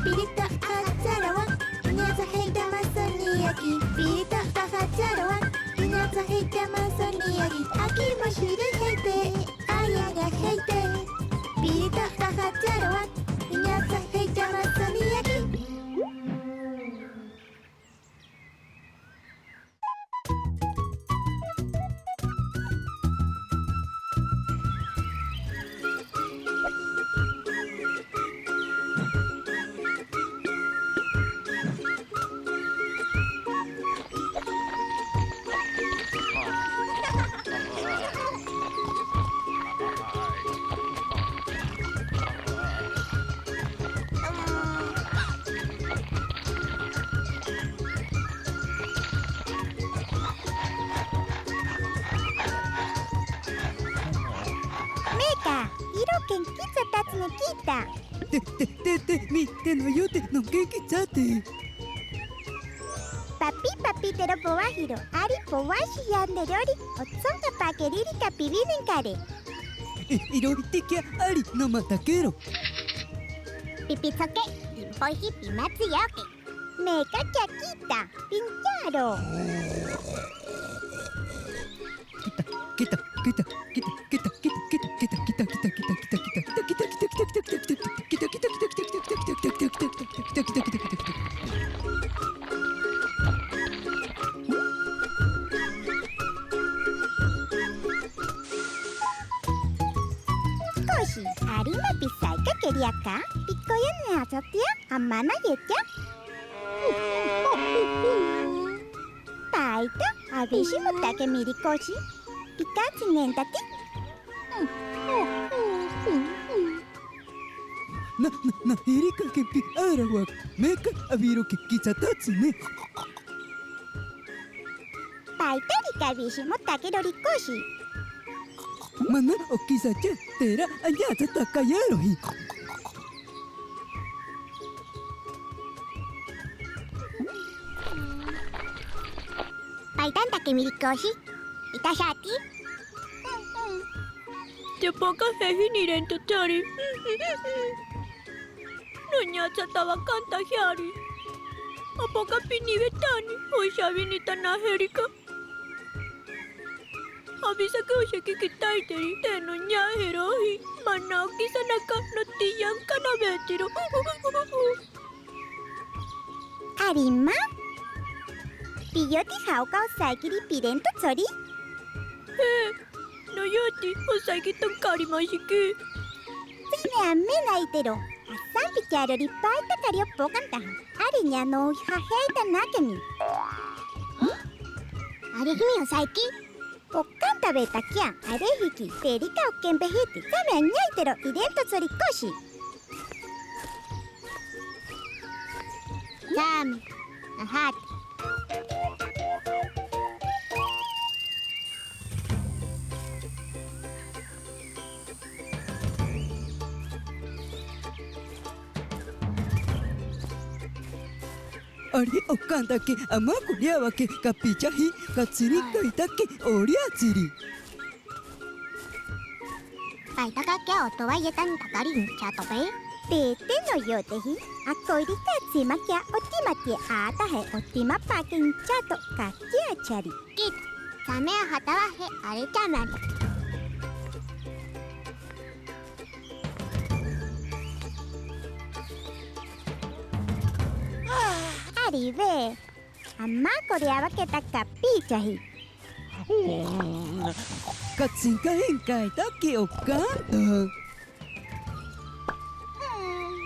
Pirita Hatsarawan, Inyaza Heita Masoniaki, Pirita Hatsarawan, Inyaza Heita Masoniaki, Aki Mashiri Heite, Ayaga Heite, Pirita Hatsarawan, Inyaza Heita Masoniaki. Te no yo te no que quizate. Papi tero powahiro, ari powashi yanderori, otsonga pakeriri kapibinen kare. Iroritikia ari no mataquero. Pipitsoke, impoji pimatsuyoke. Meka chakita, pincharo. Quita. Koshi, harina pisai ka quería acá, picoya ne azotia, amana yecha. Paita, abishi mutake miri koshi, pikatsu nentati. Na erika que pi arawak, meka abiro que kizatatsu ne. Paita rika abishi mutake rorikoshi. Mana o kizacha tera ayata takayarohi. Paitan take miri koshi, itashati. Te poca hehi ni rento tari. Nonya satawa kanta hiari. Apoka pini vetani, oishavi ni tanaherika. Avisa que oye que kitaiteri, te nonya herohi. Mana kisanaka no tiyan kanabetiro. Arima? Piyoti hauka osaikiri pirento tsori? No yoti, osaiki tonkari mashiki. Tsine ame naitero. Asan picharo ripaita kario pokantah. Arinya no haheita nakemi. Arehimi osaiki? Okanta beta kia, arehiki, terika okembehiti. Same añaitero irento tsori koshi. Same, ahat. Ari okanda que amakuliaba que capichahi katsiri kaitake oriatsiri. Paita ka kya oto wa yetan takari chato pe? Tete no yotehi, akoiri katsima kya otima ke aata hai otima pakin chato kakya chari. Kit, same hata wa he are chamari. Ari ve, amma koreaba ke takapichahi. Katsinka enkaitake okanda.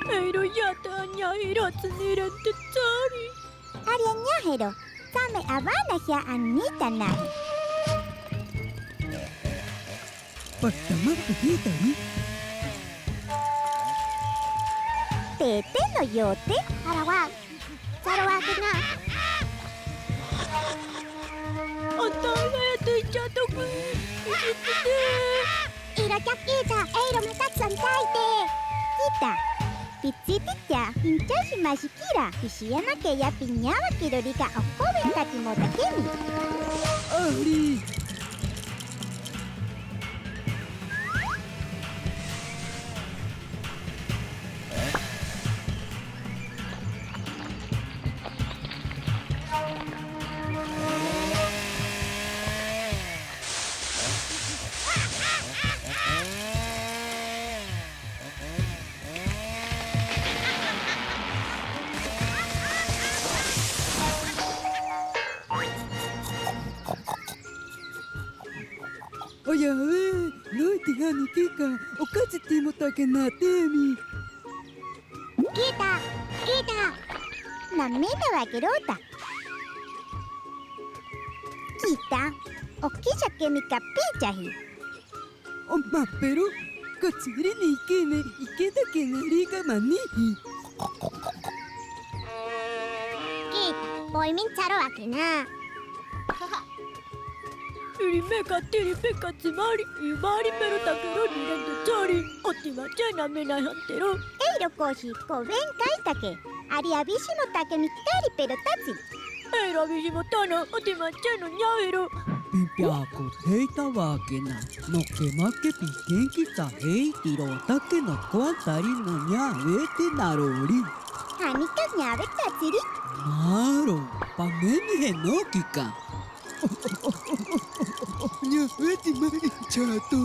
Eiro yata anya hiratsu ni rente tari. Ari añajero, same abana hia anita nahi. Patama hitari. Tete no yote, Sarawak. Sarawak na. Antai gaya tuichato ku. Iro chakita, eiro matatsan taite. Kita. Pitsititya, hinchashi mashikira. Ishiyama ke ya piñaba kirorika okobe takimota kemi. Ari. かおかずティモタケなテミ Kita, namena wa gerota. Kita, okisa ke mi kapichahi. O pero katsuri ni ikene ikeda ke nariga manihi Kita, poimin charo wake na. Irimeka tiripeka tsimari Imari pero takero nirento chori Otimacha namena hantero Eiro koshi ko ven kaitake. Ari abishimo take mi kari pero tatsi. Eiro abishimo tano Otimacha no ñahero Pimpiako heita wake na no ke make pikenki ta heitiro take no kuantari no ñawete narori Hanika ñabe tatsiri. Maro, pameni henoki ka ñawete mai chato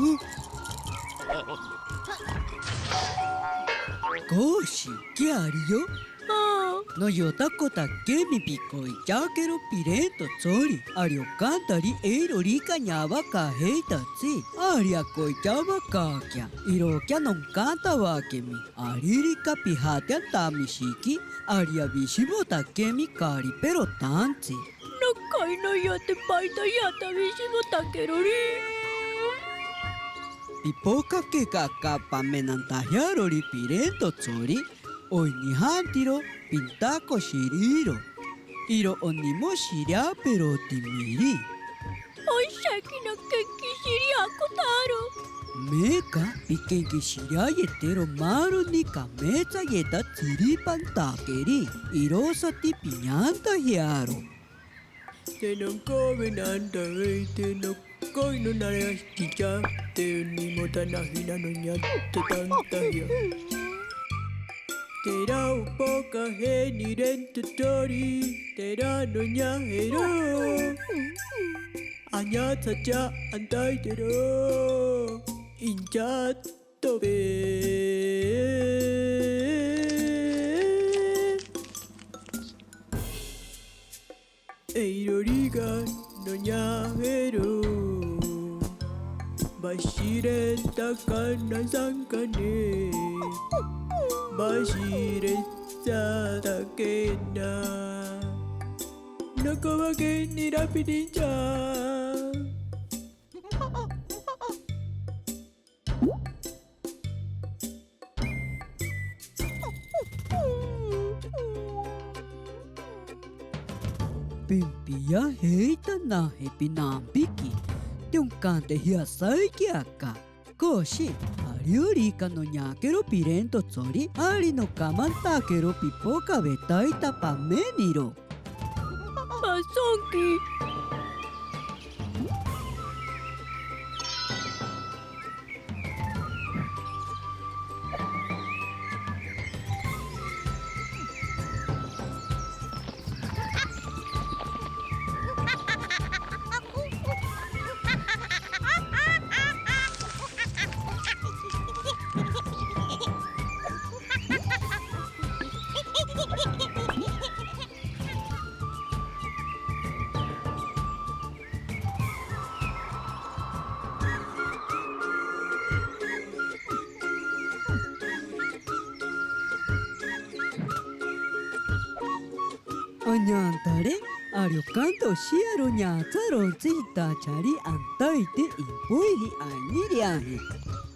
Koshi, ¿qué haría? No yotako take mi pico y yakero pirento tsori. Ario cantari eiro rika ñaba ka heita tsi. Aria koi chaba ka kya. Iro kya non canta wa ke mi. Aririka pihatea tamishiki. Aria bishimo take mi kari pero tanzi. Nakai no yate paita yata abishimo takerori Pipoka ke kakapa menantahiarori pirento tsori. Oi ni hantiro pintako shiriro. Iro onimo shiria pero timiri. Oishaki no kenki shiriako taro Meka pikenki shiria yetero maru ni kameta yeta tsiripan takeri. Irosati piñanta hiaro. Te non come nanda te no koi no narashiki cha Te ni motana hina no nyatte tanta ya Tera upoka he ni rento tori Tera no ñahero Añata cha antai tero Incha tobe Eiroriga no ñahero Bashiren takana sankane Bashiren satakena Nakawake ni rapidincha Pimpia heita na hepinambiki. Tiun kante hiasai kiaka. Koshi, ariorika no ñakero pirento tsori. Ari no kamantakero pipoka betaita pameniro. Masonki Añantare, ariocanto shiaro ñatsaro tsita chari antaite impuhi aniriahe.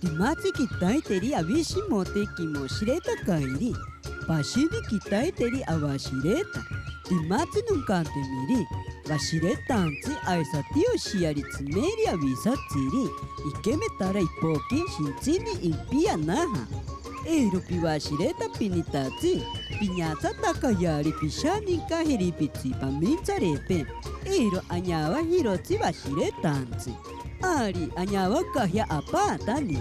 Timatsi kitaiteri abishimote kimoshireta kairi. Bashiri kitaiteri abashireta. Timatsi nunkante miri. Bashiretanzi aisatio shiari tsimeri abisatsiri. Ikemetara ipoki shintsini impia naha. Eiro piwashireta pinitatsi. Piñata takayari pishani kahiri pitsi paminzarepe. Eiro añaba hirotsi bashiretanzi. Ari añaba kahya apatani.